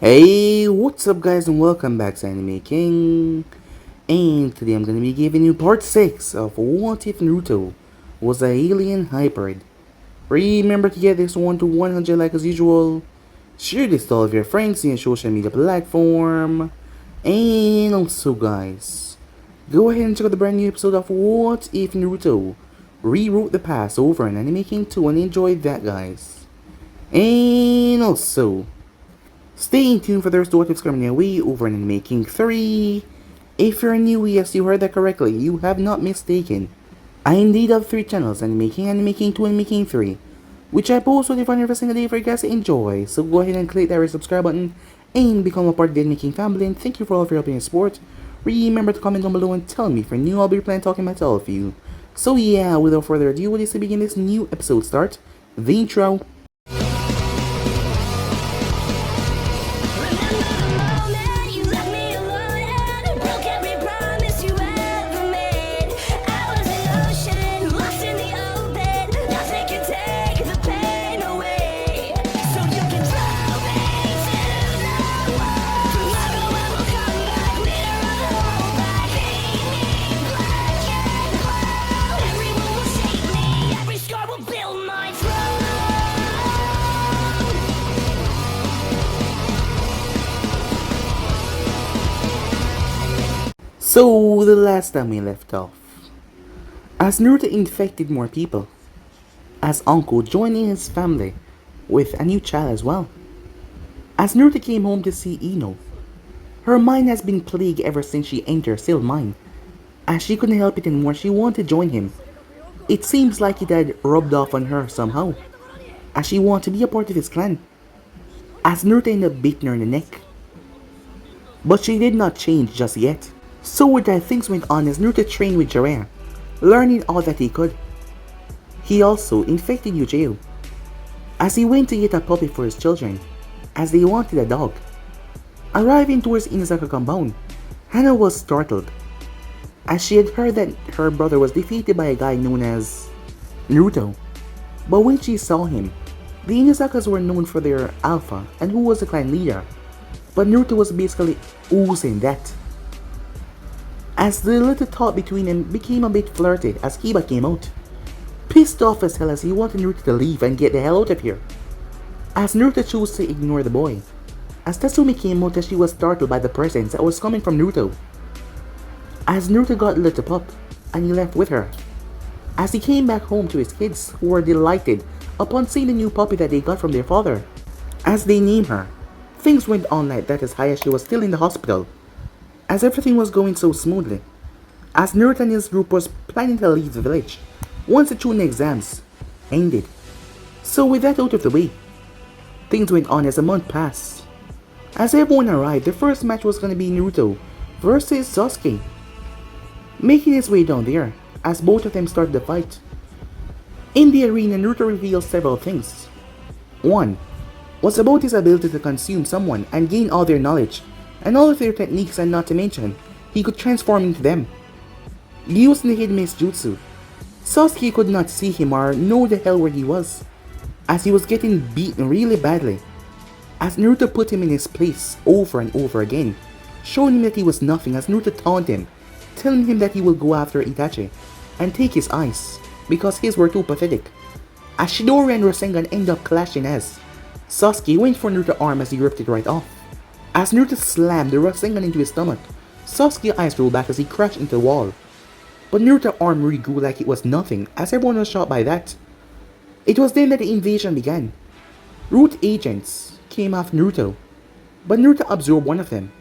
Hey, what's up guys and welcome back to Anime King. And today I'm gonna be giving you part 6 of What If Naruto Was an Alien Hybrid. Remember to get this one to 100 like as usual. Share this to all of your friends in your social media platform. And also guys, go ahead and check out the brand new episode of What If Naruto Rewrote the Past over on Anime King 2 and enjoy that guys. And also, stay tuned for the rest of what is coming your way over in Making 3. If you're new, yes, you heard that correctly. You have not mistaken. I indeed have 3 channels, Making 2, and Making 3, which I post with fun every single day for you guys to enjoy. So go ahead and click that red subscribe button and become a part of the Making family. And thank you for all of your help and support. Remember to comment down below and tell me if you're new, I'll be planning talking about all of you. So yeah, without further ado, let's begin this new episode start. The intro. So, the last time we left off, as Naruto infected more people, as Uncle joining his family with a new child as well. As Naruto came home to see Ino, her mind has been plagued ever since she entered Sealed Mine. As she couldn't help it anymore, she wanted to join him. It seems like it had rubbed off on her somehow, as she wanted to be a part of his clan. As Naruto ended up beating her in the neck. But she did not change just yet. So with that, things went on as Naruto trained with Jiraiya, learning all that he could. He also infected Uchiha, as he went to get a puppy for his children, as they wanted a dog. Arriving towards Inazaka compound, Hana was startled, as she had heard that her brother was defeated by a guy known as Naruto. But when she saw him, the Inazakas were known for their alpha and who was the clan leader, but Naruto was basically oozing that. As the little talk between them became a bit flirty as Kiba came out, pissed off as hell as he wanted Naruto to leave and get the hell out of here. As Naruto chose to ignore the boy, as Tatsumi came out as she was startled by the presence that was coming from Naruto. As Naruto got lit up and he left with her, as he came back home to his kids who were delighted upon seeing the new puppy that they got from their father. As they named her, things went on like that as high as she was still in the hospital, as everything was going so smoothly, as Naruto and his group was planning to leave the village once the Chunin exams ended. So with that out of the way, things went on as a month passed. As everyone arrived, the first match was going to be Naruto versus Sasuke. Making his way down there, as both of them started the fight. In the arena, Naruto revealed several things. One was about his ability to consume someone and gain all their knowledge and all of their techniques, and not to mention, he could transform into them. Using the hidden jutsu, Sasuke could not see him or know the hell where he was, as he was getting beaten really badly. As Naruto put him in his place over and over again, showing him that he was nothing as Naruto taunted him, telling him that he will go after Itachi and take his eyes because his were too pathetic. As Chidori and Rasengan end up clashing as Sasuke went for Naruto's arm as he ripped it right off. As Naruto slammed the Rasengan into his stomach, Sasuke's eyes rolled back as he crashed into the wall. But Naruto's arm regrew like it was nothing as everyone was shocked by that. It was then that the invasion began. Root agents came after Naruto, but Naruto absorbed one of them,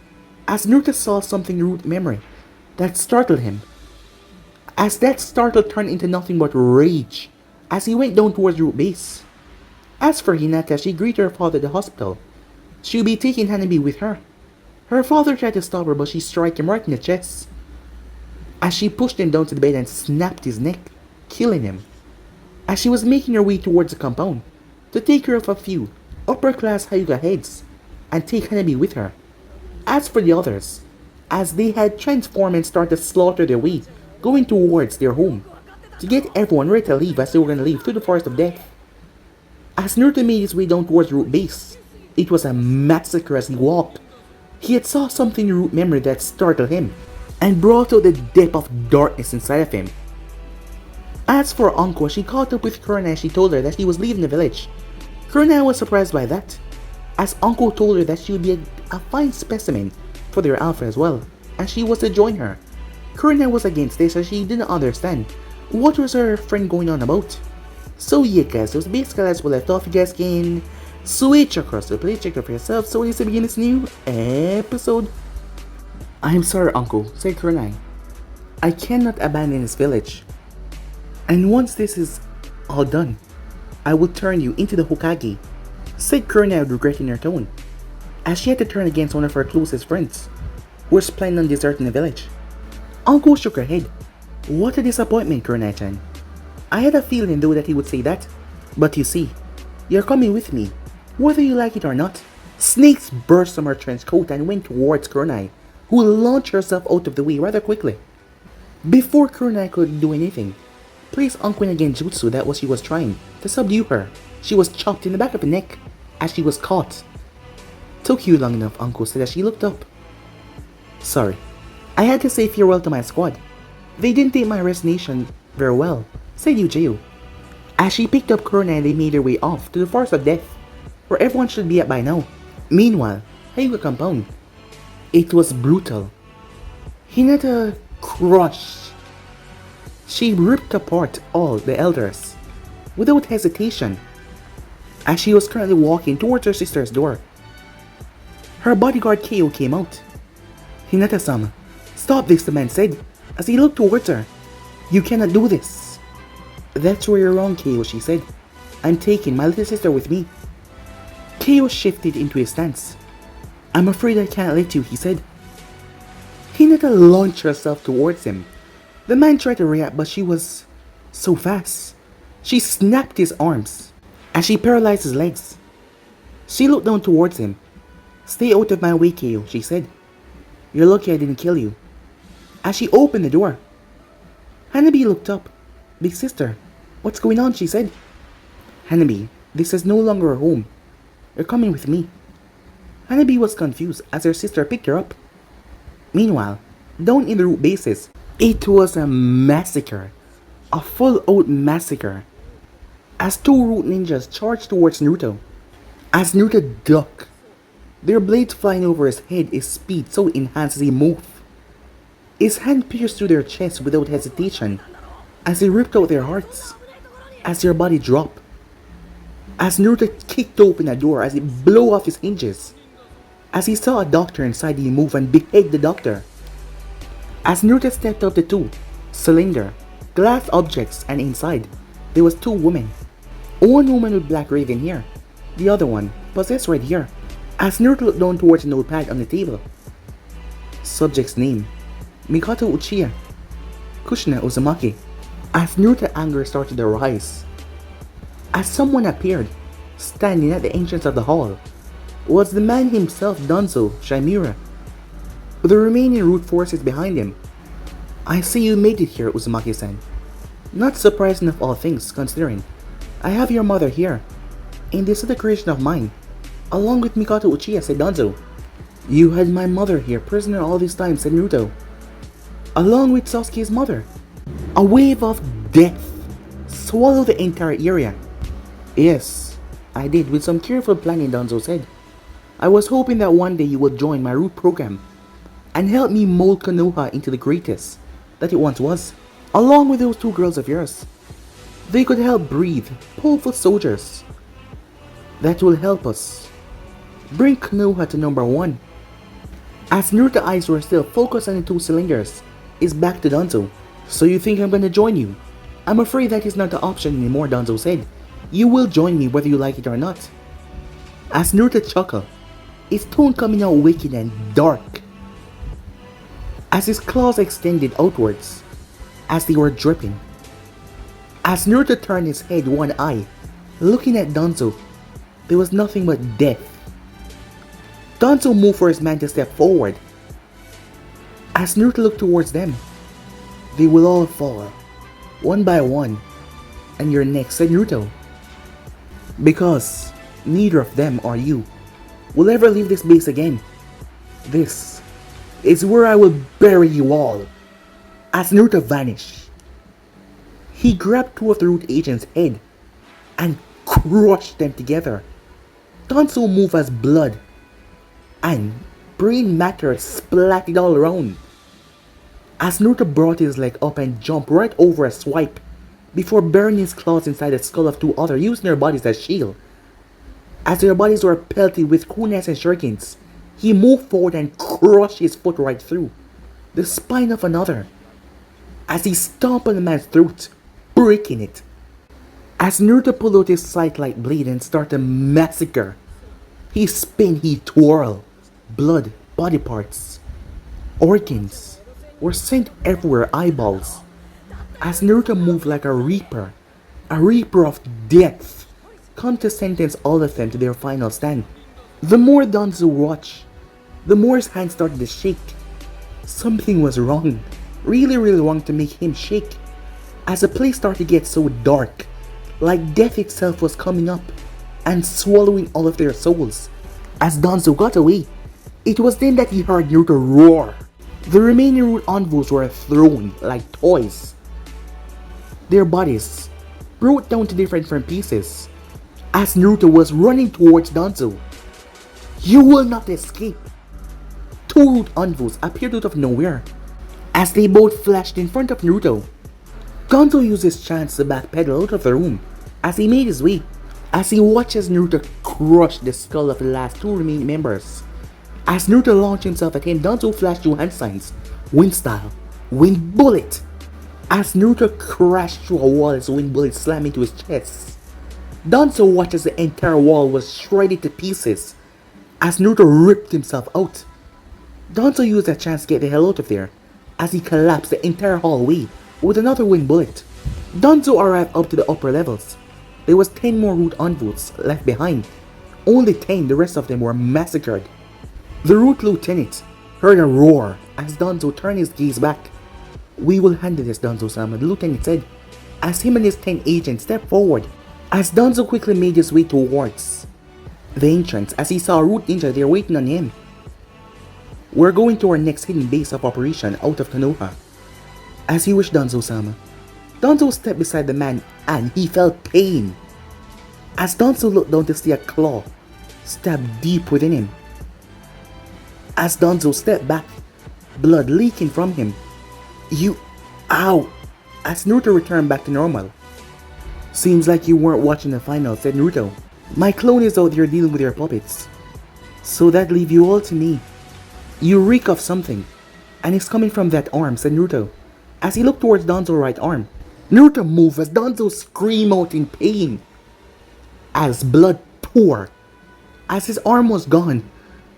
as Naruto saw something in Root's memory that startled him. As that startle turned into nothing but rage as he went down towards Root base. As for Hinata, she greeted her father at the hospital. She'll be taking Hanabi with her. Her father tried to stop her, but she struck him right in the chest, as she pushed him down to the bed and snapped his neck, killing him. As she was making her way towards the compound to take care of a few upper-class Hyuga heads and take Hanabi with her. As for the others, as they had transformed and started to slaughter their way, going towards their home, to get everyone ready to leave as they were going to leave to the Forest of Death. As Naruto made his way down towards Root base, It was a massacre as he walked. He had saw something in root memory that startled him and brought out the depth of darkness inside of him. As for Anko, she caught up with Kurona as she told her that he was leaving the village. Kurona was surprised by that, as Anko told her that she would be a fine specimen for their alpha as well, and she was to join her. Kurona was against this as she didn't understand what was her friend going on about. So yeah guys, so basically as we left off, you guys can switch across the play, check it for yourself. So let's begin this new episode. I'm sorry Uncle, said Kurona. I cannot abandon this village. And once this is all done, I will turn you into the Hokage, said Kurona with regret in her tone, as she had to turn against one of her closest friends, who was planning on deserting the village. Uncle shook her head. What a disappointment, Kurona-chan. I had a feeling though that he would say that, but you see, you're coming with me, whether you like it or not. Snakes burst from her trench coat and went towards Kurona, who launched herself out of the way rather quickly. Before Kurona could do anything, placed Anquin again jutsu that was she was trying to subdue her. She was chopped in the back of the neck as she was caught. Took you long enough, Uncle said as she looked up. Sorry, I had to say farewell to my squad. They didn't take my resignation very well, said Uchiha. As she picked up Kurona and they made their way off to the forest of death, where everyone should be at by now. Meanwhile, Hyuga compound. It was brutal. Hinata crushed. She ripped apart all the elders, without hesitation, as she was currently walking towards her sister's door. Her bodyguard Kyo came out. Hinata-sama, stop this, the man said, as he looked towards her. You cannot do this. That's where you're wrong, Kyo, she said. I'm taking my little sister with me. Kyo shifted into his stance. I'm afraid I can't let you, he said. Hinata launched herself towards him. The man tried to react, but she was so fast. She snapped his arms as she paralyzed his legs. She looked down towards him. Stay out of my way, Kyo, she said. You're lucky I didn't kill you. As she opened the door, Hanabi looked up. Big sister, what's going on, she said. Hanabi, this is no longer a home. You're coming with me. Hanabi was confused as her sister picked her up. Meanwhile, down in the root bases, it was a massacre. A full-out massacre. As two root ninjas charged towards Naruto. As Naruto ducked, their blades flying over his head, his speed so enhanced as he moved. His hand pierced through their chest without hesitation, as he ripped out their hearts, as their body dropped. As Naruto kicked open a door as it blew off his hinges. As he saw a doctor inside, he moved and beheaded the doctor. As Naruto stepped up the two cylinder, glass objects, and inside, there was two women. One woman with black raven hair, the other one possessed red hair. As Naruto looked down towards a notepad on the table. Subject's name, Mikoto Uchiha, Kushina Uzumaki. As Naruto's anger started to rise, as someone appeared, standing at the entrance of the hall, was the man himself, Danzo Shimura, with the remaining root forces behind him. I see you made it here, Uzumaki-san. Not surprising of all things, considering I have your mother here, and this other creation of mine, along with Mikoto Uchiha, said Danzo. You had my mother here prisoner all this time, said Naruto, along with Sasuke's mother. A wave of death swallowed the entire area. Yes, I did, with some careful planning, Danzo said. I was hoping that one day you would join my root program and help me mold Konoha into the greatest that it once was, along with those two girls of yours. They could help breathe powerful soldiers that will help us bring Konoha to number 1. As Naruto's eyes were still focused on the two cylinders, his back to Danzo. So you think I'm gonna join you? I'm afraid that is not the option anymore, Danzo said. You will join me whether you like it or not. As Naruto chuckled, his tone coming out wicked and dark, as his claws extended outwards, as they were dripping. As Naruto turned his head one eye, looking at Danzo, there was nothing but death. Danzo moved for his man to step forward. As Naruto looked towards them, they will all fall, one by one, and you're next, said Naruto. Because neither of them are you. will ever leave this base again. This is where I will bury you all. As Naruto vanished, he grabbed two of the root agents' head and crushed them together. Danzo moved as blood and brain matter splattered all around. As Naruto brought his leg up and jumped right over a swipe before burying his claws inside the skull of two others, using their bodies as shield. As their bodies were pelted with kunais and shurikens, he moved forward and crushed his foot right through the spine of another as he stomped on the man's throat, breaking it. As Naruto pulled out his sight-like blade and started a massacre, he spin, he twirl. Blood, body parts, organs were sent everywhere, eyeballs. As Naruto moved like a reaper of death, come to sentence all of them to their final stand. The more Danzo watched, the more his hand started to shake. Something was wrong, really wrong to make him shake. As the place started to get so dark, like death itself was coming up and swallowing all of their souls. As Danzo got away, it was then that he heard Naruto roar. The remaining root envoys were thrown like toys. Their bodies broke down to different pieces as Naruto was running towards Danzo. You will not escape. Two root envoys appeared out of nowhere as they both flashed in front of Naruto. Danzo used his chance to backpedal out of the room as he made his way, as he watches Naruto crush the skull of the last two remaining members. As Naruto launched himself at him, Danzo flashed two hand signs, wind style, wind bullet. As Naruto crashed through a wall as a wind bullet slammed into his chest, Danzo watched as the entire wall was shredded to pieces as Naruto ripped himself out. Danzo used that chance to get the hell out of there as he collapsed the entire hallway with another wind bullet. Danzo arrived up to the upper levels. There was 10 more root envoys left behind. Only 10, the rest of them were massacred. The root lieutenant heard a roar as Danzo turned his gaze back. We will handle this, Danzo-sama, the lieutenant said, as him and his 10 agents stepped forward. As Danzo quickly made his way towards the entrance as he saw a root ninja there waiting on him. We're going to our next hidden base of operation out of Konoha. As you wish, Danzo-sama. Danzo stepped beside the man and he felt pain. As Danzo looked down to see a claw stabbed deep within him. As Danzo stepped back, blood leaking from him. Ow! As Naruto returned back to normal. Seems like you weren't watching the final, said Naruto. My clone is out there dealing with your puppets. So that leave you all to me. You reek of something, and it's coming from that arm, said Naruto, as he looked towards Danzo's right arm. Naruto moved as Danzo screamed out in pain, as blood poured. As his arm was gone,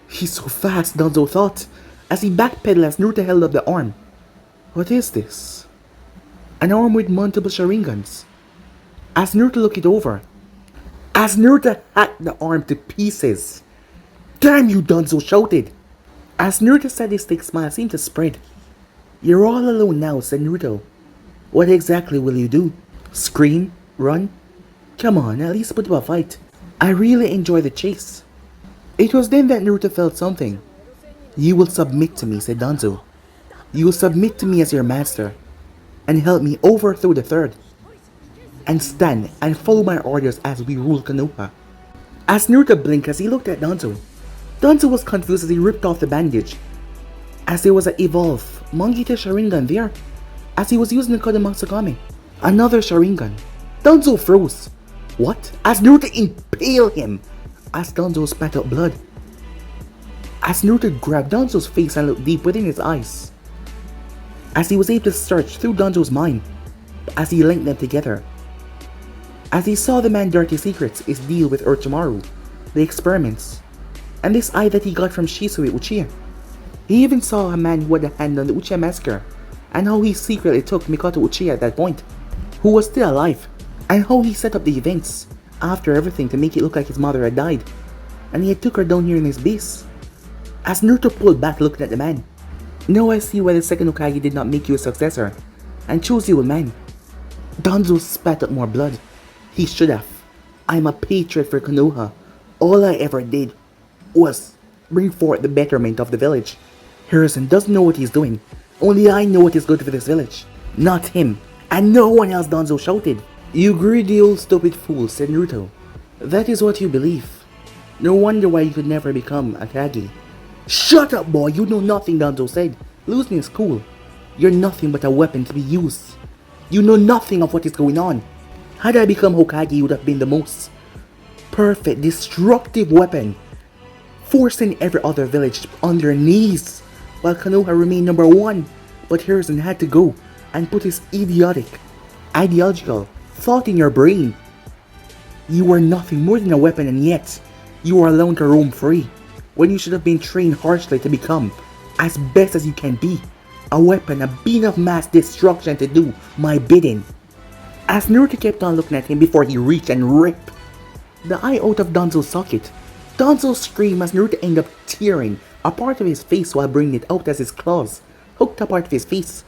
he's so fast, Danzo thought, as he backpedaled as Naruto held up the arm. What is this? An arm with multiple sharingans. As Naruto looked it over, as Naruto hacked the arm to pieces. Damn you, Danzo shouted. As Naruto's sadistic smile seemed to spread. You're all alone now, said Naruto. What exactly will you do? Scream? Run? Come on, at least put up a fight. I really enjoy the chase. It was then that Naruto felt something. You will submit to me, said Danzo. You will submit to me as your master, and help me overthrow the third, and stand and follow my orders as we rule Konoha. As Naruto blinked as he looked at Danzo, Danzo was confused as he ripped off the bandage, as there was an evolved Mangita Sharingan there, as he was using the Kodomatsukami. Another Sharingan. Danzo froze. What? As Naruto impaled him, as Danzo spat out blood. As Naruto grabbed Danzo's face and looked deep within his eyes, as he was able to search through Danzo's mind, as he linked them together. As he saw the man's dirty secrets, his deal with Orochimaru, the experiments, and this eye that he got from Shisui Uchiha. He even saw a man who had a hand on the Uchiha Massacre, and how he secretly took Mikoto Uchiha at that point, who was still alive, and how he set up the events after everything to make it look like his mother had died, and he had took her down here in his base. As Naruto pulled back looking at the man, now I see why the second Hokage did not make you a successor, and chose you a man. Danzo spat out more blood. He should have. I'm a patriot for Konoha. All I ever did was bring forth the betterment of the village. Hiruzen doesn't know what he's doing. Only I know what is good for this village. Not him. And no one else, Danzo shouted. You greedy old stupid fool, said Naruto. That is what you believe. No wonder why you could never become a Kage. Shut up, boy, you know nothing, Danzo said. Losing is cool. You're nothing but a weapon to be used. You know nothing of what is going on. Had I become Hokage, you would have been the most perfect, destructive weapon, forcing every other village on their knees, while Konoha remained number one. But Hiruzen had to go and put his ideological thought in your brain. You were nothing more than a weapon, and yet you were allowed to roam free, when you should have been trained harshly to become, as best as you can be, a weapon, a being of mass destruction to do my bidding. As Naruto kept on looking at him before he reached and ripped the eye out of Danzo's socket, Danzo screamed as Naruto ended up tearing a part of his face while bringing it out as his claws hooked a part of his face.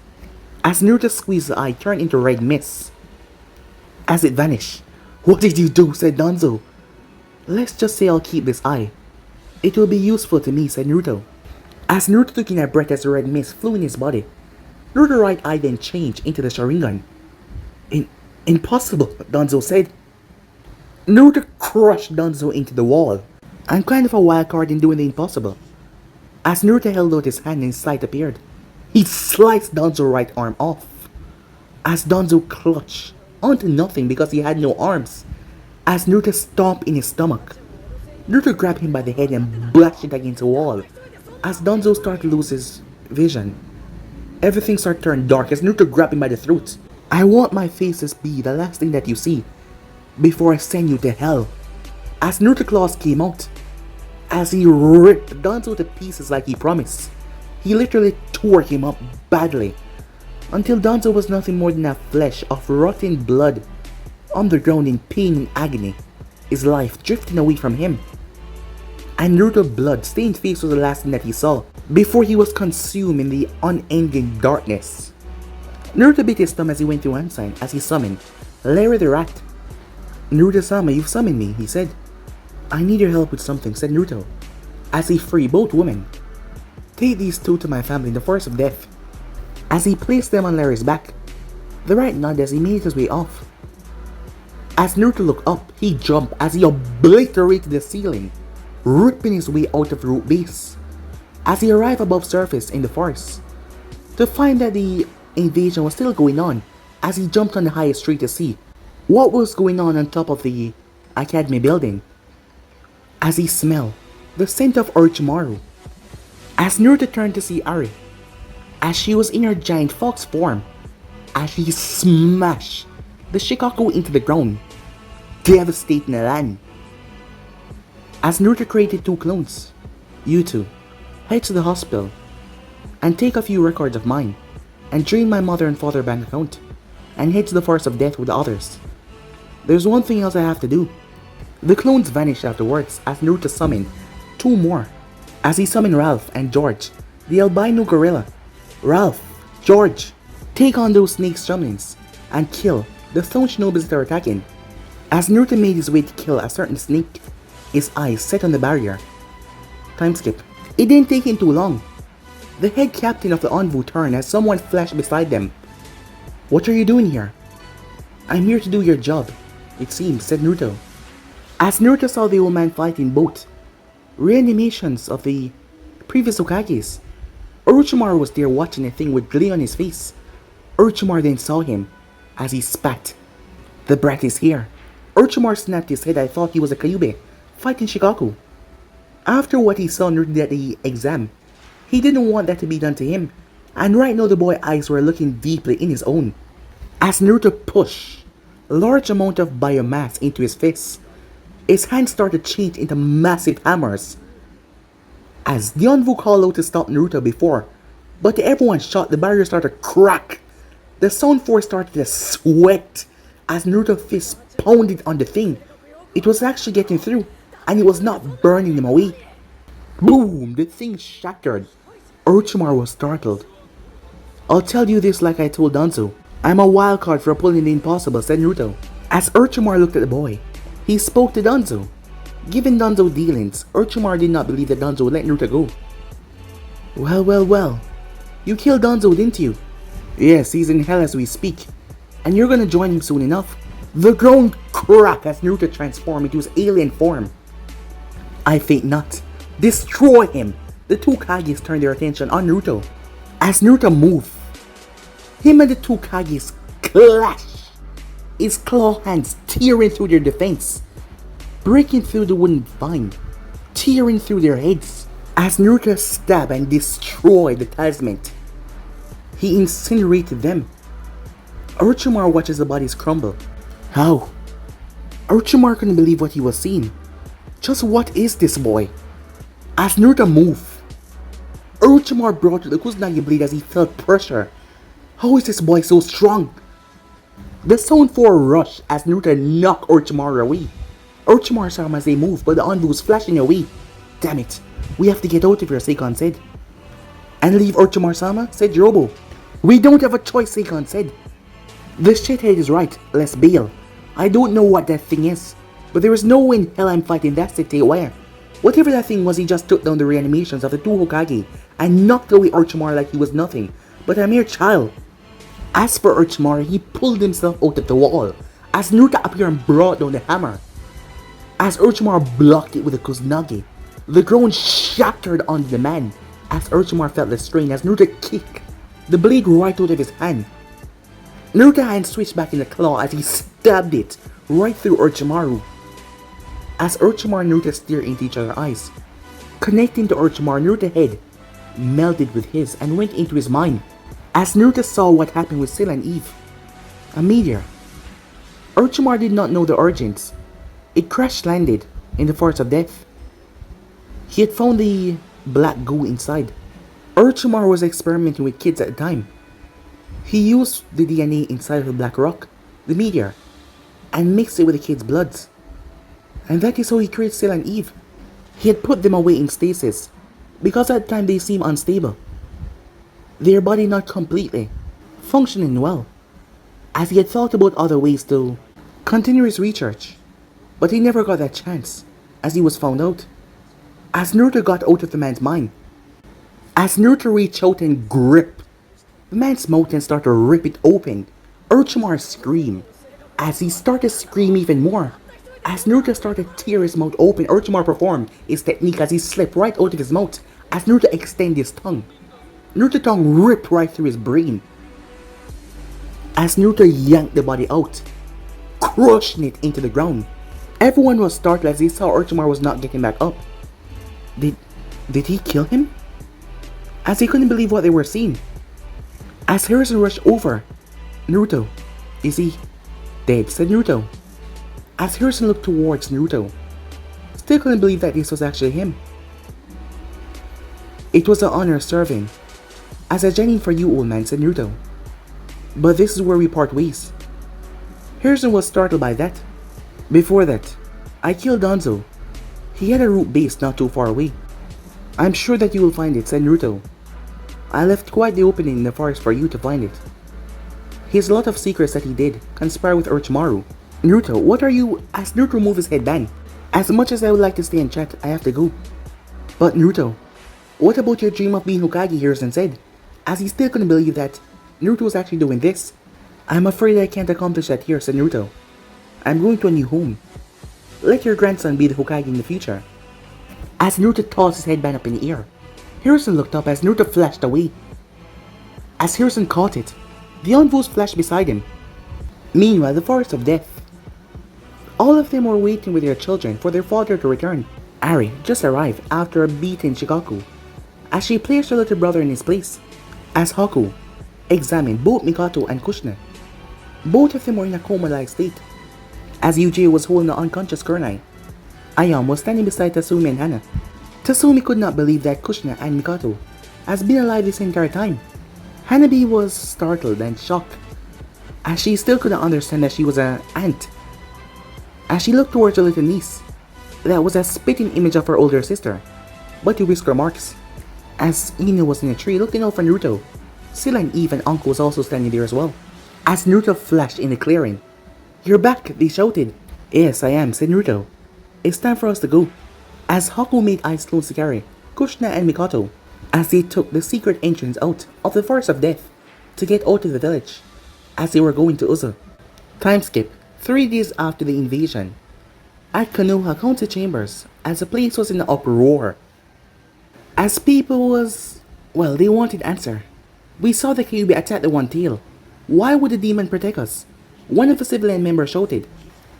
As Naruto squeezed the eye, turned into red mist as it vanished. What did you do? Said Danzo. Let's just say I'll keep this eye. It will be useful to me, said Naruto. As Naruto took in a breath as the red mist flew in his body, Naruto's right eye then changed into the Sharingan. Impossible, Danzo said. Naruto crushed Danzo into the wall. I'm kind of a wild card in doing the impossible. As Naruto held out his hand and sight appeared, he sliced Danzo's right arm off. As Danzo clutched onto nothing because he had no arms, as Naruto stomped in his stomach, Naruto grabbed him by the head and bashed it against the wall. As Danzo started to lose his vision, everything started to turn dark as Naruto grabbed him by the throat. I want my faces be the last thing that you see before I send you to hell. As Naruto's claws came out, as he ripped Danzo to pieces like he promised, he literally tore him up badly, until Danzo was nothing more than a flesh of rotten blood on the ground in pain and agony, his life drifting away from him. And Naruto's blood-stained face was the last thing that he saw before he was consumed in the unending darkness. Naruto bit his thumb as he went through hand sign as he summoned Larry the Rat. Naruto-sama, you've summoned me, he said. I need your help with something, said Naruto, as he freed both women. Take these two to my family in the forest of death. As he placed them on Larry's back, the rat nodded as he made his way off. As Naruto looked up, he jumped as he obliterated the ceiling, ripping his way out of the root base. As he arrived above surface in the forest, to find that the invasion was still going on, as he jumped on the highest tree to see what was going on top of the academy building. As he smelled the scent of Orochimaru, as Naruto turned to see Ari, as she was in her giant fox form, as she smashed the Shikaku into the ground, devastating the land. As Naruto created two clones, you two, head to the hospital and take a few records of mine and drain my mother and father bank account and head to the forest of death with the others. There's one thing else I have to do. The clones vanished afterwards as Naruto summoned two more, as he summoned Ralph and George, the albino gorilla. Ralph, George, take on those snake summons and kill the stone shinobis that are attacking. As Naruto made his way to kill a certain snake, his eyes set on the barrier. Time skip. It didn't take him too long. The head captain of the Envu turned as someone flashed beside them. What are you doing here? I'm here to do your job, it seems, said Naruto. As Naruto saw the old man fighting both reanimations of the previous Hokages, Orochimaru was there watching the thing with glee on his face. Orochimaru then saw him as he spat. The brat is here. Orochimaru snapped his head. I thought he was a Kyuubi fighting Shikaku. After what he saw Naruto at the exam, he didn't want that to be done to him, and right now the boy's eyes were looking deeply in his own. As Naruto pushed a large amount of biomass into his fist, his hands started to change into massive hammers. As the Envu called out to stop Naruto before, but to everyone's shot, the barrier started to crack. The sound force started to sweat as Naruto's fist pounded on the thing. It was actually getting through, and it was not burning him away. Boom! The thing shattered. Orochimaru was startled. I'll tell you this like I told Danzo. I'm a wild card for pulling the impossible, said Naruto. As Orochimaru looked at the boy, he spoke to Danzo. Given Danzo's dealings, Orochimaru did not believe that Danzo would let Naruto go. Well. You killed Danzo, didn't you? Yes, he's in hell as we speak. And you're gonna join him soon enough. The ground cracked as Naruto transformed into his alien form. I think not. Destroy him! The two Kages turned their attention on Naruto. As Naruto moved, him and the two Kages clash. His claw hands tearing through their defense, breaking through the wooden vine, tearing through their heads. As Naruto stabbed and destroyed the talisman, he incinerated them. Orochimaru watches the bodies crumble. How? Orochimaru couldn't believe what he was seeing. Just what is this boy? As Naruto moved, Orochimaru brought the Tsunade blade as he felt pressure. How is this boy so strong? The Zone 4 rushed as Naruto knocked Orochimaru away. Orochimaru saw him as they moved, but the Anbu was flashing away. Damn it, we have to get out of here, Seikon said. And leave Orochimaru-sama, said Jirobo. We don't have a choice, Seikon said. The shithead is right, let's bail. I don't know what that thing is, but there is no way in hell I'm fighting that city where. Whatever that thing was, he just took down the reanimations of the two Hokage and knocked away Orochimaru like he was nothing but a mere child. As for Orochimaru, he pulled himself out of the wall as Naruto appeared and brought down the hammer. As Orochimaru blocked it with a Tsunade, the ground shattered on the man as Orochimaru felt the strain as Naruto kicked the blade right out of his hand. Naruto's hand switched back in the claw as he stabbed it right through Orochimaru. As Orochimaru and Naruto stared into each other's eyes, connecting to Orochimaru, Naruto's head melded with his and went into his mind. As Naruto saw what happened with Scylla and Eve, a meteor. Orochimaru did not know the origins. It crash-landed in the Forest of Death. He had found the black goo inside. Orochimaru was experimenting with kids at the time. He used the DNA inside of the black rock, the meteor, and mixed it with the kids' bloods. And that is how he created Scylla and Eve. He had put them away in stasis, because at the time they seemed unstable. Their body not completely functioning well, as he had thought about other ways to continue his research, but he never got that chance, as he was found out. As Naruto got out of the man's mind, as Naruto reached out and gripped the man's mouth and started to rip it open, Orochimaru screamed. As he started to scream even more, as Naruto started to tear his mouth open, Orochimaru performed his technique as he slipped right out of his mouth as Naruto extended his tongue. Naruto's tongue ripped right through his brain. As Naruto yanked the body out, crushing it into the ground. Everyone was startled as they saw Orochimaru was not getting back up. Did he kill him? As they couldn't believe what they were seeing. As Hiruzen rushed over, Naruto, is he dead? Said Naruto. As Hiruzen looked towards Naruto, still couldn't believe that this was actually him. It was an honor serving as a genin for you, old man, said Naruto. But this is where we part ways. Hiruzen was startled by that. Before that, I killed Danzo. He had a root base not too far away. I'm sure that you will find it, said Naruto. I left quite the opening in the forest for you to find it. He has a lot of secrets that he did conspire with Orochimaru. Naruto, what are you? As Naruto moved his head back. As much as I would like to stay and chat, I have to go. But Naruto, what about your dream of being Hokage? Hiruzen said, as he still couldn't believe that Naruto was actually doing this. I'm afraid I can't accomplish that here, said Naruto. I'm going to a new home. Let your grandson be the Hokage in the future. As Naruto tossed his head back up in the air, Hiruzen looked up as Naruto flashed away. As Hiruzen caught it, the envoys flashed beside him. Meanwhile, the Forest of Death. All of them were waiting with their children for their father to return. Ari just arrived after a beating Shikaku, as she placed her little brother in his place. As Haku examined both Mikato and Kushina, both of them were in a coma-like state. As Uchiha was holding the unconscious Kunai, Ayam was standing beside Tatsumi and Hana. Tatsumi could not believe that Kushina and Mikato has been alive this entire time. Hanabi was startled and shocked, as she still couldn't understand that she was an aunt. As she looked towards her little niece, that was a spitting image of her older sister, but the whisker marks. As Ino was in a tree looking out for Naruto, Scylla and Eve and Anko was also standing there as well. As Naruto flashed in the clearing, "You're back," they shouted. "Yes, I am," said Naruto. It's time for us to go. As Haku made eyes close to carry Kushina and Mikoto as they took the secret entrance out of the Forest of Death to get out of the village as they were going to Uzu. Time skip 3 days after the invasion. At Konoha Council Chambers as the place was in an uproar. As people they wanted answer. We saw the Kyuubi attack the One Tail. Why would the demon protect us? One of the civilian members shouted.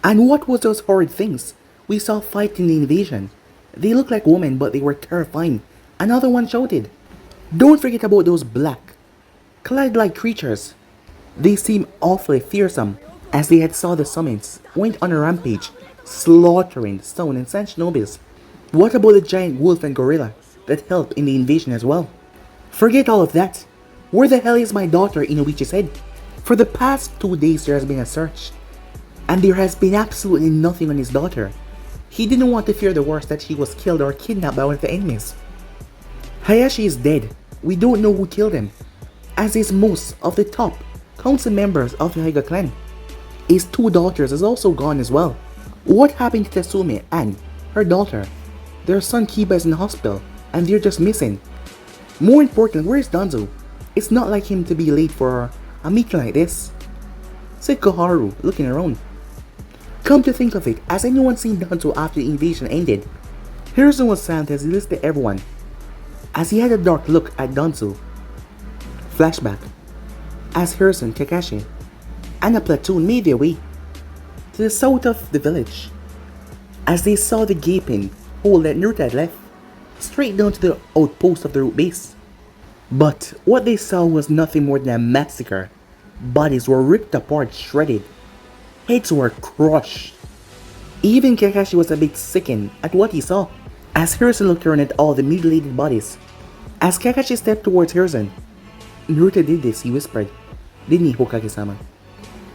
And what was those horrid things we saw fighting the invasion? They looked like women, but they were terrifying. Another one shouted. Don't forget about those black, clad-like creatures. They seemed awfully fearsome, as they had saw the summons went on a rampage, slaughtering stone and sand shinobis. What about the giant wolf and gorilla that helped in the invasion as well? Forget all of that. Where the hell is my daughter, Inoichi said. For the past 2 days there has been a search, and there has been absolutely nothing on his daughter. He didn't want to fear the worst, that she was killed or kidnapped by one of the enemies. Hayashi is dead. We don't know who killed him, as is most of the top council members of the Hyuga clan. His 2 daughters is also gone as well. What happened to Tsume and her daughter? Their son Kiba is in the hospital, and they're just missing. More importantly, where is Danzo? It's not like him to be late for a meeting like this, said Koharu, looking around. Come to think of it, has anyone seen Danzo after the invasion ended? Hiruzen was silent as he listened to everyone, as he had a dark look at Danzo. Flashback. As Hiruzen, Kakashi, and a platoon made their way to the south of the village, as they saw the gaping hole that Naruto had left, straight down to the outpost of the root base. But what they saw was nothing more than a massacre. Bodies were ripped apart, shredded. Heads were crushed. Even Kakashi was a bit sickened at what he saw, as Hiruzen looked around at all the mutilated bodies. As Kakashi stepped towards Hiruzen, Naruto did this, he whispered. Didn't he, Hokage-sama?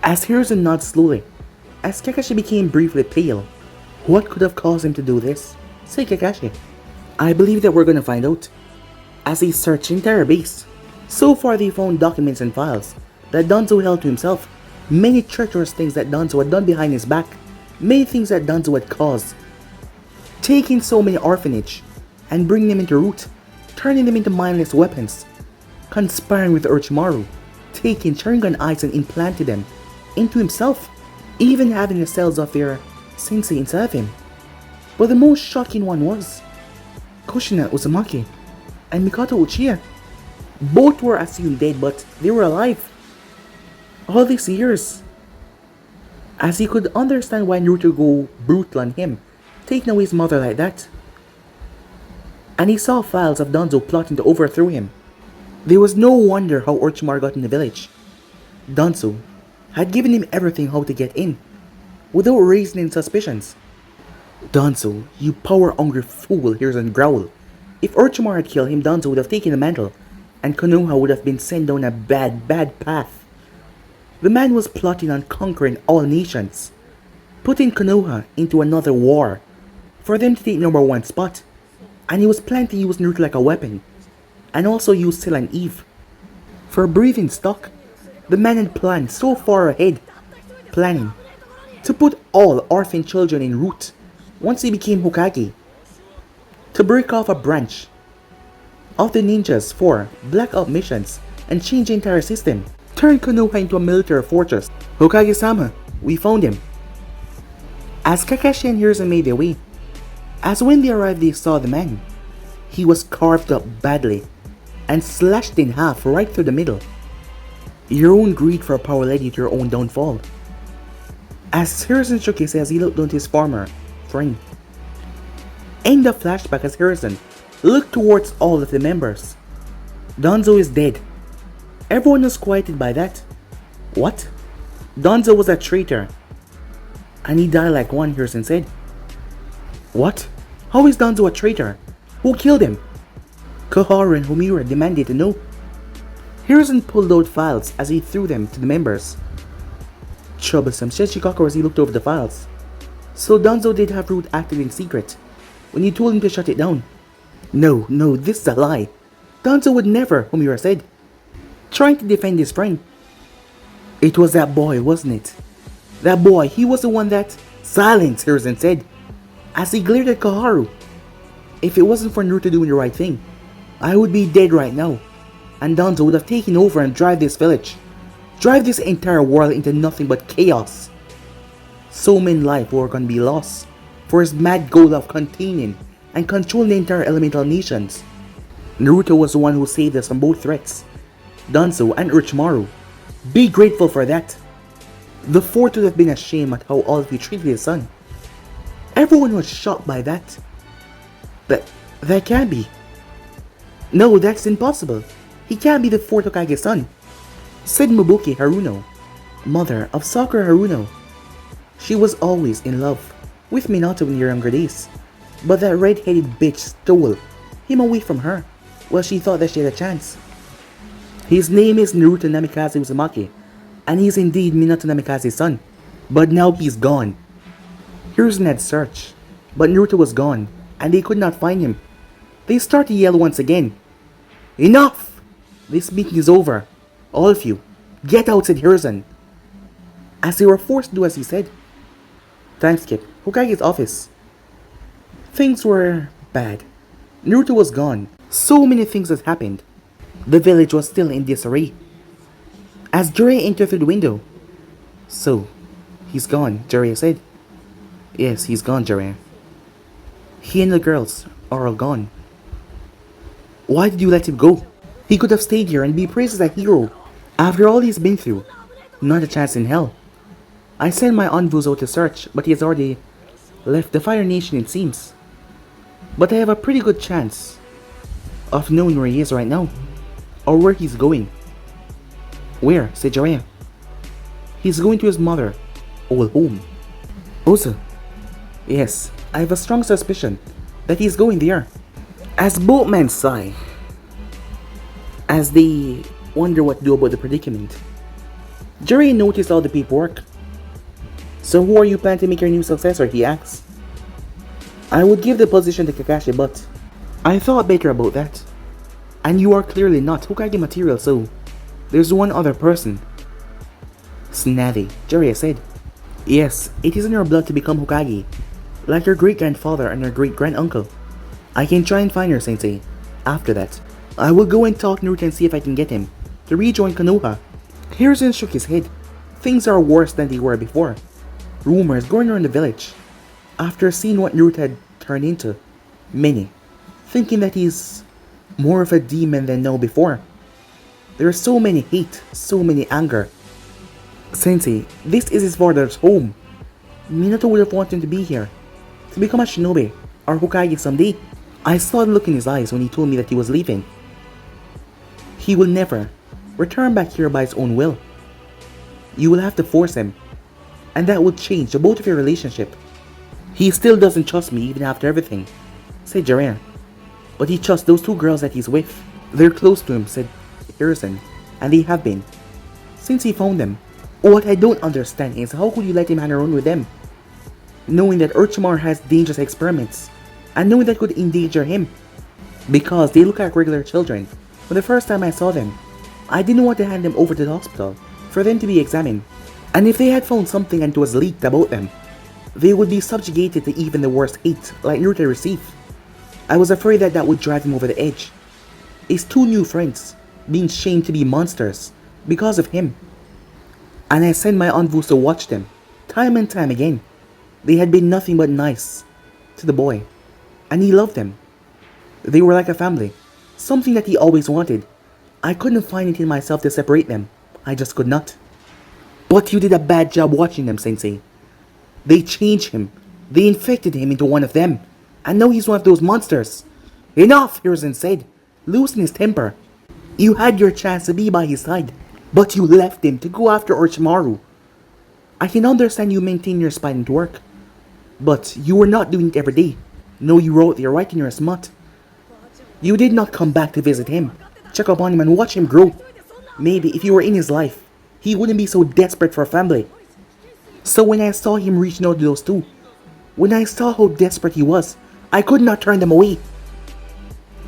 As Hiruzen nodded slowly, as Kakashi became briefly pale. What could have caused him to do this? Said Kakashi. I believe that we're gonna find out, as they searched the entire base. So far they found documents and files that Danzo held to himself, many treacherous things that Danzo had done behind his back, many things that Danzo had caused, taking so many orphanage and bringing them into root, turning them into mindless weapons, conspiring with Orochimaru, taking Sharingan eyes and implanted them into himself, even having the cells of their sensei inside of him. But the most shocking one was Kushina Uzumaki and Mikoto Uchiha. Both were assumed dead, but they were alive. All these years. As he could understand why Naruto go brutal on him, taking away his mother like that. And he saw files of Danzo plotting to overthrow him. There was no wonder how Orochimaru got in the village. Danzo had given him everything how to get in, without raising any suspicions. Danzo, you power-hungry fool, Hiruzen growled. If Orochimaru had killed him, Danzo would have taken the mantle, and Konoha would have been sent down a bad path. The man was plotting on conquering all nations, putting Konoha into another war, for them to take #1 spot, and he was planning to use Naruto like a weapon, and also use Silla and Eve for breathing stock. The man had planned so far ahead, planning to put all orphan children in root once he became Hokage, to break off a branch of the ninjas for blackout missions and change the entire system, turn Konoha into a military fortress. Hokage-sama, we found him. As Kakashi and Hiruzen made their way, as when they arrived they saw the man. He was carved up badly and slashed in half right through the middle. Your own greed for power led you to your own downfall. As Hiruzen shook his head as he looked down to his former friend. End of flashback as Hiruzen looked towards all of the members. Danzo is dead. Everyone was quieted by that. What? Danzo was a traitor. And he died like one, Hiruzen said. What? How is Danzo a traitor? Who killed him? Koharu and Homura demanded to know. Hiruzen pulled out files as he threw them to the members. Troublesome, said Shikako as he looked over the files. So Danzo did have Root acted in secret when you told him to shut it down. No, this is a lie. Danzo would never, Homura said, trying to defend his friend. It was that boy, wasn't it? That boy, he was the one that... Silence, Hiruzen said, as he glared at Koharu. If it wasn't for Naruto doing the right thing, I would be dead right now, and Danzo would have taken over and drive this village, drive this entire world into nothing but chaos. So many lives were gonna be lost for his mad goal of containing and controlling the entire elemental nations. Naruto was the one who saved us from both threats, Danzo and Orochimaru. Be grateful for that. The fourth would have been ashamed at how all of you treated his son. Everyone was shocked by that. That can't be. No, that's impossible. He can't be the fourth Hokage's son, said Mobuki Haruno, mother of Sakura Haruno. She was always in love with Minato in their younger days, but that red-headed bitch stole him away from her while she thought that she had a chance. His name is Naruto Namikaze Uzumaki, and he's indeed Minato Namikaze's son, but now he's gone. Hiruzen had searched, but Naruto was gone, and they could not find him. They started to yell once again. Enough! This meeting is over. All of you, get out, said Hiruzen, as they were forced to do as he said. Time skip. Hokage's office. Things were bad. Naruto was gone. So many things had happened. The village was still in disarray. As Jiraiya entered through the window. So, he's gone, Jiraiya said. Yes, he's gone, Jiraiya. He and the girls are all gone. Why did you let him go? He could have stayed here and be praised as a hero. After all he's been through, not a chance in hell. I sent my envoys out to search, but he has already left the Fire Nation, it seems. But I have a pretty good chance of knowing where he is right now, or where he's going. Where? Said Jiraiya. He's going to his mother, old home. Ozu. Yes, I have a strong suspicion that he's going there. As both men sigh, as they wonder what to do about the predicament, Jiraiya noticed all the paperwork. So who are you planning to make your new successor, he asks. I would give the position to Kakashi, but I thought better about that. And you are clearly not Hokage material, so there's one other person. Tsunade, Jiraiya said. Yes, it is in your blood to become Hokage, like your great-grandfather and your great-granduncle. I can try and find her, Sensei. After that, I will go and talk to Naruto and see if I can get him to rejoin Konoha. Hiruzen shook his head. Things are worse than they were before. Rumors going around the village. After seeing what Naruto had turned into, many thinking that he's more of a demon than now before. There is so many hate, so many anger. Sensei, this is his father's home. Minato would have wanted him to be here, to become a shinobi or Hokage someday. I saw the look in his eyes when he told me that he was leaving. He will never return back here by his own will. You will have to force him, and that will change the both of your relationship. He still doesn't trust me even after everything, said Jiraiya. But he trusts those two girls that he's with. They're close to him, said Hiruzen, and they have been since he found them. What I don't understand is how could you let him hang around with them, knowing that Orochimaru has dangerous experiments, and knowing that could endanger him, because they look like regular children. When the first time I saw them, I didn't want to hand them over to the hospital for them to be examined, and if they had found something and it was leaked about them, they would be subjugated to even the worst hate like Naruto received. I was afraid that that would drive him over the edge. His two new friends being shamed to be monsters because of him. And I sent my envoys to watch them, time and time again. They had been nothing but nice to the boy, and he loved them. They were like a family, something that he always wanted. I couldn't find it in myself to separate them. I just could not. But you did a bad job watching them, Sensei. They changed him. They infected him into one of them. And now he's one of those monsters. Enough, Hiruzen said, losing his temper. You had your chance to be by his side, but you left him to go after Orochimaru. I can understand you maintain your spine at work, but you were not doing it every day. No, you wrote there right in your smut. You did not come back to visit him, check up on him and watch him grow. Maybe if you were in his life, he wouldn't be so desperate for a family. So when I saw him reaching out to those two, when I saw how desperate he was, I could not turn them away,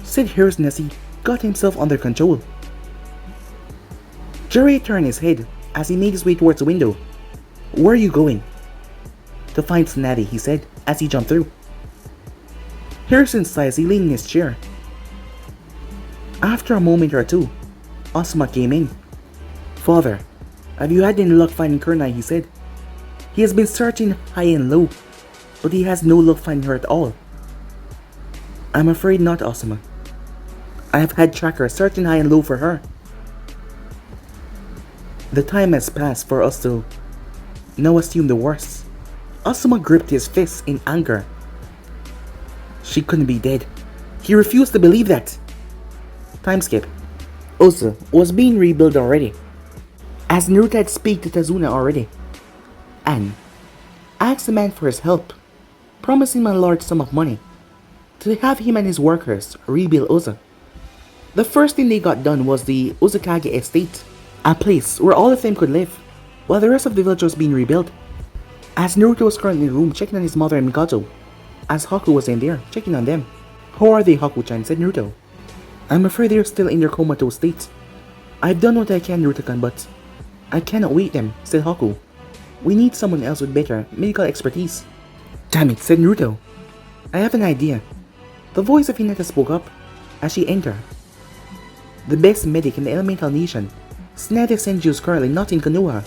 said Hiruzen as he got himself under control. Jiraiya turned his head as he made his way towards the window. Where are you going? To find Tsunade, he said as he jumped through. Hiruzen sighs, he leaned in his chair. After a moment or two, Asuma came in. "Father, have you had any luck finding Kurenai?" he said. "He has been searching high and low, but he has no luck finding her at all." "I'm afraid not, Asuma. I have had trackers searching high and low for her. The time has passed for us to now assume the worst." Asuma gripped his fists in anger. She couldn't be dead. He refused to believe that. Time skip. Uzu was being rebuilt already, as Naruto had speak to Tsunade already, and asked the man for his help, promising him a large sum of money to have him and his workers rebuild Uzu. The first thing they got done was the Uzukage estate, a place where all of them could live, while the rest of the village was being rebuilt. As Naruto was currently in the room checking on his mother and Mikato, as Haku was in there checking on them. "How are they, Haku-chan?" said Naruto. "I'm afraid they're still in their comatose state. I've done what I can, Naruto-kan, but I cannot wait them," said Haku. "We need someone else with better medical expertise." "Damn it," said Naruto. "I have an idea." The voice of Hinata spoke up as she entered. "The best medic in the elemental nation, Tsunade Senju, is currently not in Konoha.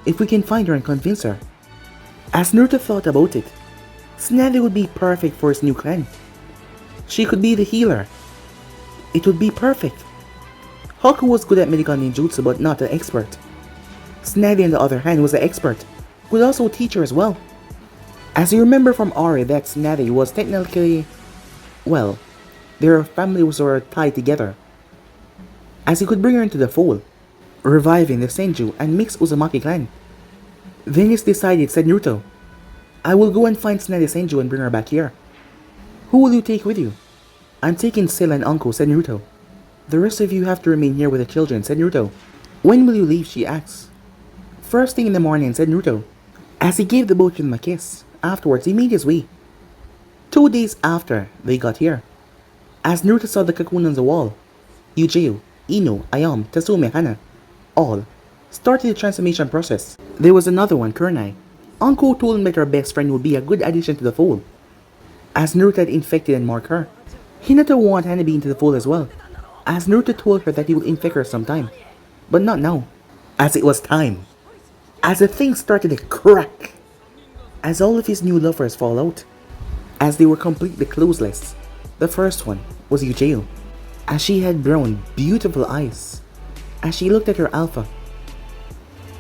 If we can find her and convince her." As Naruto thought about it, Tsunade would be perfect for his new clan. She could be the healer. It would be perfect. Haku was good at medical ninjutsu but not an expert. Tsunade on the other hand was an expert, could also teach her as well. As you remember from Ari that Tsunade was technically, well, their families were tied together, as he could bring her into the fold, reviving the Senju and mixed Uzumaki clan. "Then it's decided," said Naruto. "I will go and find Tsunade Senju and bring her back here." "Who will you take with you?" "I'm taking Sela and Uncle," said Naruto. "The rest of you have to remain here with the children," said Naruto. "When will you leave?" she asked. "First thing in the morning," said Naruto, as he gave the both of them a kiss. Afterwards, he made his way. 2 days after they got here, as Naruto saw the cocoon on the wall, Uchiha, Ino, Ayam, Tasume, Hana, all started the transformation process. There was another one, Kurenai. Uncle told him that her best friend would be a good addition to the fold, as Naruto had infected and marked her. Hinata wanted Hanabi into the fold as well, as Naruto told her that he would infect her sometime, but not now, as it was time. As the thing started to crack, as all of his new lovers fall out, as they were completely clothesless. The first one was Uchiha, as she had brown, beautiful eyes, as she looked at her alpha,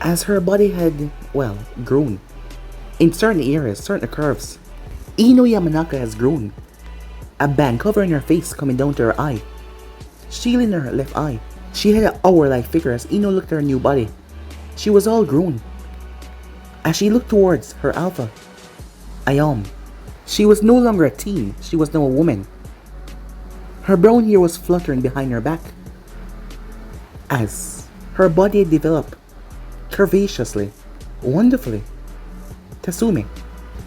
as her body had, well, grown in certain areas, certain curves. Ino Yamanaka has grown, a band covering her face coming down to her eye, shielding her left eye. She had an hour-like figure as Ino looked at her new body. She was all grown. As she looked towards her alpha, Ayam, she was no longer a teen, she was now a woman. Her brown hair was fluttering behind her back, as her body had developed curvaceously, wonderfully. Tasume,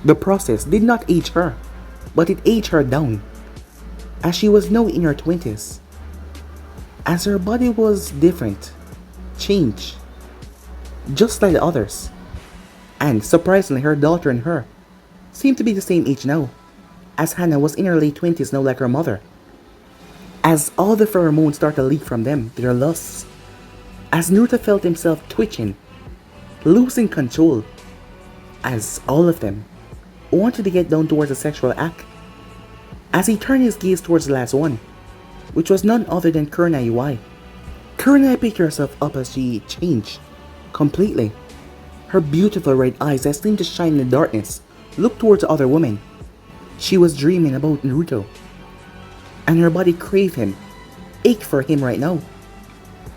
the process did not age her, but it aged her down, as she was now in her 20s. As her body was different, changed, just like the others. And surprisingly, her daughter and her seemed to be the same age now, as Hana was in her late 20s now like her mother. As all the pheromones started to leak from them, their lusts, as Naruto felt himself twitching, losing control, as all of them wanted to get down towards a sexual act, as he turned his gaze towards the last one, which was none other than Kurenai UI. Kurenai picked herself up as she changed completely. Her beautiful red eyes that seemed to shine in the darkness looked towards the other woman. She was dreaming about Naruto, and her body craved him, ached for him right now.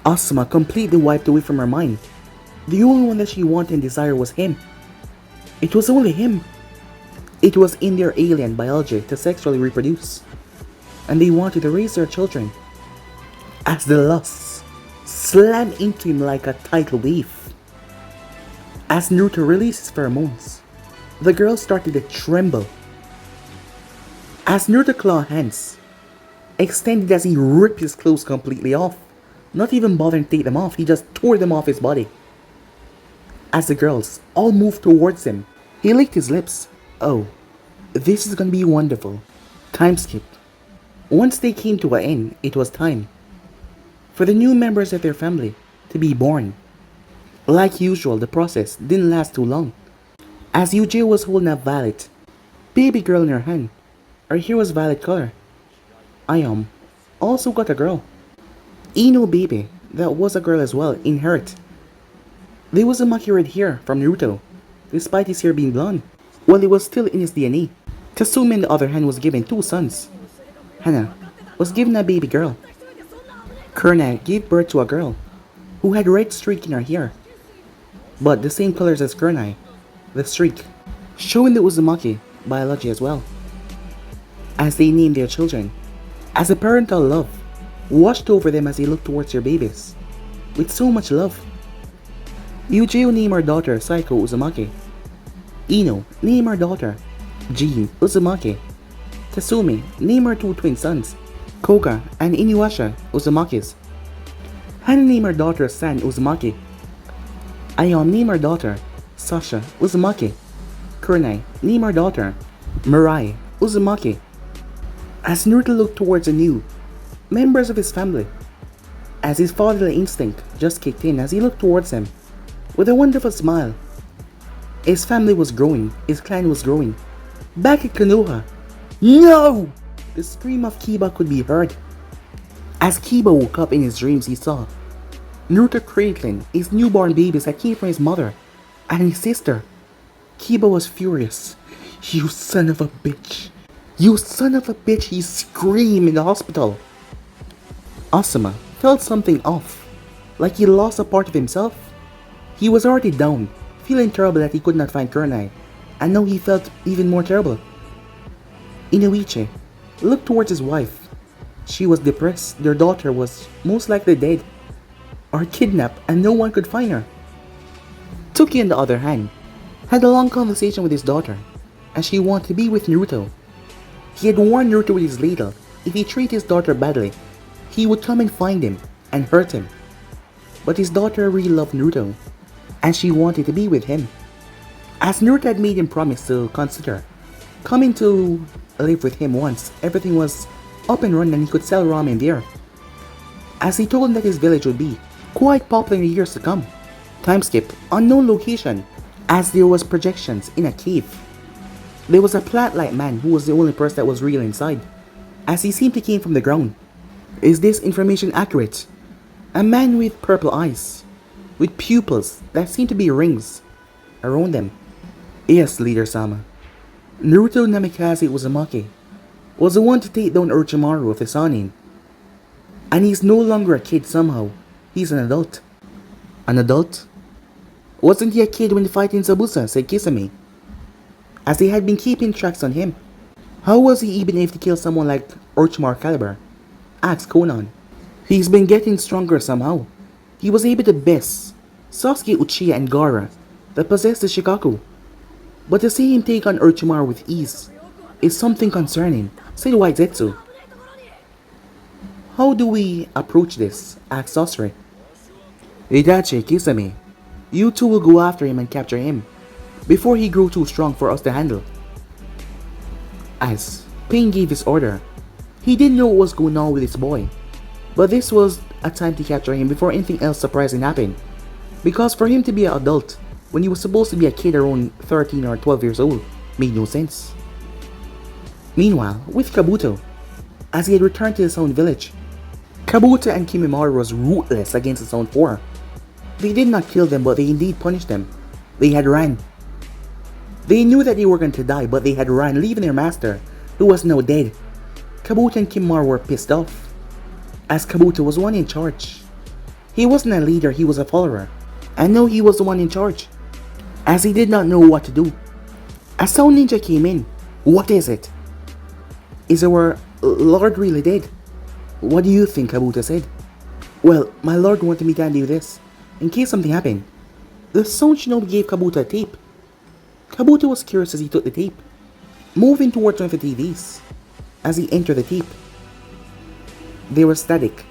Asuma completely wiped away from her mind. The only one that she wanted and desired was him. It was only him. It was in their alien biology to sexually reproduce, and they wanted to raise their children. As the lusts slammed into him like a tidal wave, as Naruto released his pheromones, the girl started to tremble. As Naruto clawed hands extended as he ripped his clothes completely off, not even bothering to take them off, he just tore them off his body. As the girls all moved towards him, he licked his lips. "Oh, this is gonna be wonderful. Time skip. Once they came to an end, it was time for the new members of their family to be born. Like usual, the process didn't last too long, as Uchiha was holding a violet baby girl in her hand. Our hero's violet color. Ayam also got a girl. Ino baby, that was a girl as well, inherit. There was a Uzumaki red hair from Naruto, despite his hair being blonde, while it was still in his DNA. Tsunade on the other hand was given two sons. Hana was given a baby girl. Kurna gave birth to a girl who had red streak in her hair, but the same colors as Kurna, the streak, showing the Uzumaki biology as well. As they named their children, as a parental love washed over them as they looked towards their babies, with so much love. Uchiha named her daughter Saiko Uzumaki. Ino named her daughter Jin Uzumaki. Tasumi named her two twin sons, Koga and Inuyasha Uzumakis. Hana named her daughter San Uzumaki. Ayam named her daughter Sasha Uzumaki. Kurenai named her daughter Mirai Uzumaki. As Naruto looked towards the new members of his family, as his fatherly instinct just kicked in as he looked towards them with a wonderful smile. His family was growing, his clan was growing. Back at Konoha, no! The scream of Kiba could be heard. As Kiba woke up in his dreams, he saw Naruto cradling his newborn babies that came from his mother and his sister. Kiba was furious. You son of a bitch. You son of a bitch, he screamed in the hospital. Asuma felt something off, like he lost a part of himself. He was already down, feeling terrible that he could not find Kurenai, and now he felt even more terrible. Inoichi looked towards his wife. She was depressed. Their daughter was most likely dead or kidnapped and no one could find her. Toki on the other hand had a long conversation with his daughter as she wanted to be with Naruto. He had warned Naruto with his ladle, if he treated his daughter badly, he would come and find him and hurt him. But his daughter really loved Naruto, and she wanted to be with him. As Naruto had made him promise to consider coming to live with him once everything was up and running and he could sell ramen there. As he told him that his village would be quite popular in the years to come. Time skip, unknown location, as there was projections in a cave. There was a plant-like man who was the only person that was real inside, as he seemed to came from the ground. Is this information accurate? A man with purple eyes, with pupils that seemed to be rings around them. Yes, Leader Sama. Naruto Namikaze Uzumaki was the one to take down Orochimaru of the Sannin. And he's no longer a kid somehow. He's an adult. An adult? Wasn't he a kid when fighting Zabuza, said Kisame? As they had been keeping tracks on him. How was he even able to kill someone like Orochimaru caliber? Asked Conan. He's been getting stronger somehow. He was able to best Sasuke, Uchiha and Gaara that possessed the Shikaku. But to see him take on Orochimaru with ease is something concerning, said White Zetsu. How do we approach this? Asked Sasori. Itachi, Kisame, you two will go after him and capture him before he grew too strong for us to handle. As Pain gave his order, he didn't know what was going on with his boy, but this was a time to capture him before anything else surprising happened, because for him to be an adult when he was supposed to be a kid around 13 or 12 years old made no sense. Meanwhile, with Kabuto, as he had returned to his own village, Kabuto and Kimimaro was ruthless against his own four. They did not kill them, but they indeed punished them. They had ran. They knew that they were going to die, but they had run, leaving their master, who was now dead. Kabuto and Kimimaro were pissed off, as Kabuto was one in charge. He wasn't a leader, he was a follower, and now he was the one in charge, as he did not know what to do. A sound ninja came in. What is it? Is our lord really dead? What do you think? Kabuto said. Well, my lord wanted me to undo this, in case something happened. The sound shinobi gave Kabuto a tape. Kabuto was curious as he took the tape, moving towards one of the TVs. As he entered the tape, they were static.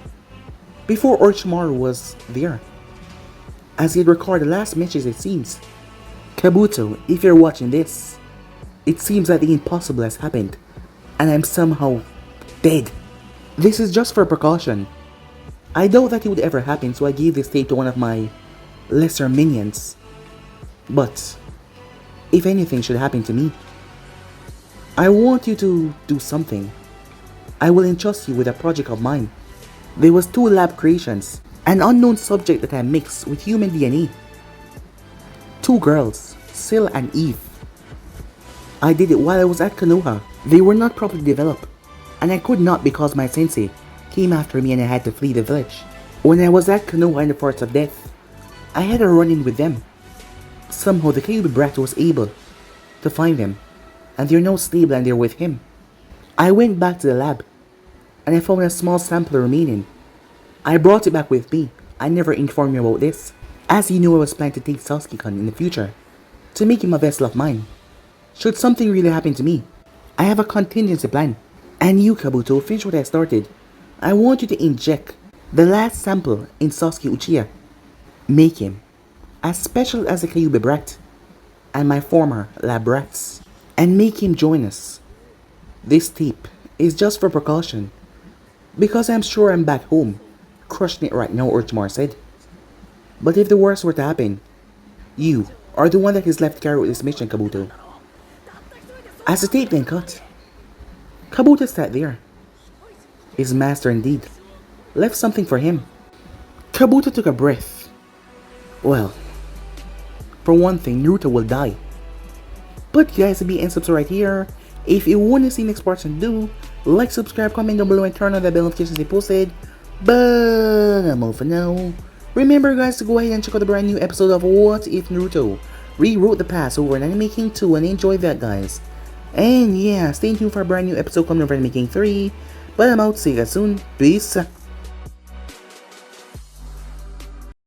Before Orochimaru was there, as he had recorded the last message, it seems. Kabuto, if you're watching this, it seems that the impossible has happened. and I'm somehow dead. This is just for precaution. I doubt that it would ever happen, so I gave this tape to one of my lesser minions. But if anything should happen to me, I want you to do something. I will entrust you with a project of mine. There was 2 lab creations, an unknown subject that I mixed with human DNA. 2 girls, Sil and Eve. I did it while I was at Konoha. They were not properly developed, and I could not because my sensei came after me and I had to flee the village. When I was at Konoha in the Forest of Death, I had a run-in with them. Somehow the Kyuubi brat was able to find them, and they're now stable and they're with him. I went back to the lab, and I found a small sample remaining. I brought it back with me. I never informed you about this, as you knew I was planning to take Sasuke-kun in the future, to make him a vessel of mine. Should something really happen to me, I have a contingency plan. And you, Kabuto, finish what I started. I want you to inject the last sample in Sasuke Uchiha. Make him as special as the Kyuubi brat and my former lab rats, and make him join us. This tape is just for precaution, because I'm sure I'm back home, crushing it right now, Orochimaru said. But if the worst were to happen, you are the one that is left to carry out this mission, Kabuto. As the tape then cut, Kabuto sat there. His master indeed left something for him. Kabuto took a breath. Well, for one thing, Naruto will die. But guys, be and subscribe right here. If you want to see next part do, like, subscribe, comment down below, and turn on the bell notifications they posted. But I'm all for now. Remember guys to go ahead and check out the brand new episode of What If Naruto Rewrote the Past over in Anime King 2 and enjoy that guys. And yeah, stay tuned for a brand new episode coming over in Anime King 3. But I'm out, see you guys soon. Peace.